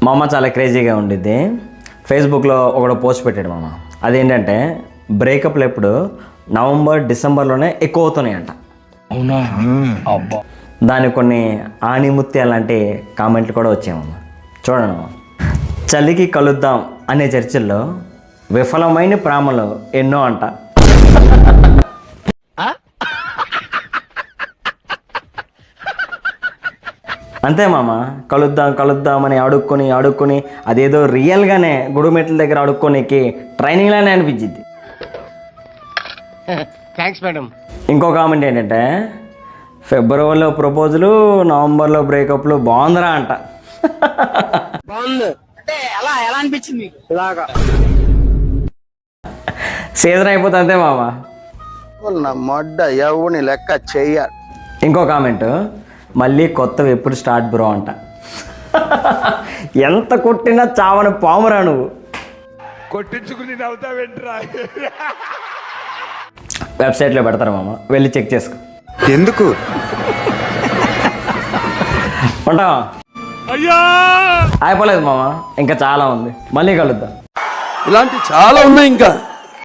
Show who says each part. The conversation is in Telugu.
Speaker 1: మా అమ్మ చాలా క్రేజీగా ఉండిద్ది. ఫేస్బుక్లో ఒకడు పోస్ట్ పెట్టాడు మామ. అదేంటంటే బ్రేకప్లు ఎప్పుడు నవంబర్ డిసెంబర్లోనే ఎక్కువ అవుతున్నాయంట.
Speaker 2: అవునా? అబ్బా.
Speaker 1: దానికి కొన్ని ఆణిముత్యాలు లాంటి కామెంట్లు కూడా వచ్చాయమ్మ. చూడండి, చలికి కలుద్దాం అనే చర్చల్లో విఫలమైన ప్రేమలు ఎన్నో అంట. అంతే మామ, కలుద్దాం కలుద్దామని అడుక్కొని అదేదో రియల్గానే గుడుమెట్ల దగ్గర అడుక్కోనికి ట్రైనింగ్లానే అనిపించింది.
Speaker 3: Thanks madam.
Speaker 1: ఇంకో కామెంట్ ఏంటంటే ఫిబ్రవరిలో ప్రపోజలు, నవంబర్లో బ్రేకప్లు, బాగుందిరా అంట.
Speaker 3: బాగుంది అంటే ఎలా అనిపించింది మీకు? ఇలాగా
Speaker 1: సీజన్ అయిపోతుంది అంతే మామ.
Speaker 4: మొడ్డ ఎవని లెక్క చెయ్య.
Speaker 1: ఇంకో కామెంట్, మళ్ళీ కొత్తవి ఎప్పుడు స్టార్ట్ బ్రో అంట. ఎంత కొట్టినా చావని పామురా నువ్వు.
Speaker 2: కొట్టించుకుని నవ్వుతావేంట్రా?
Speaker 1: వెబ్సైట్లో పెడతారు మామ, వెళ్ళి చెక్ చేసుకో.
Speaker 4: ఎందుకు
Speaker 1: ఉంటావా?
Speaker 2: అయ్యా
Speaker 1: అయిపోలేదు మామ, ఇంకా చాలా ఉంది. మళ్ళీ కలుద్దాం.
Speaker 4: ఇలాంటి చాలా ఉన్నాయి ఇంకా.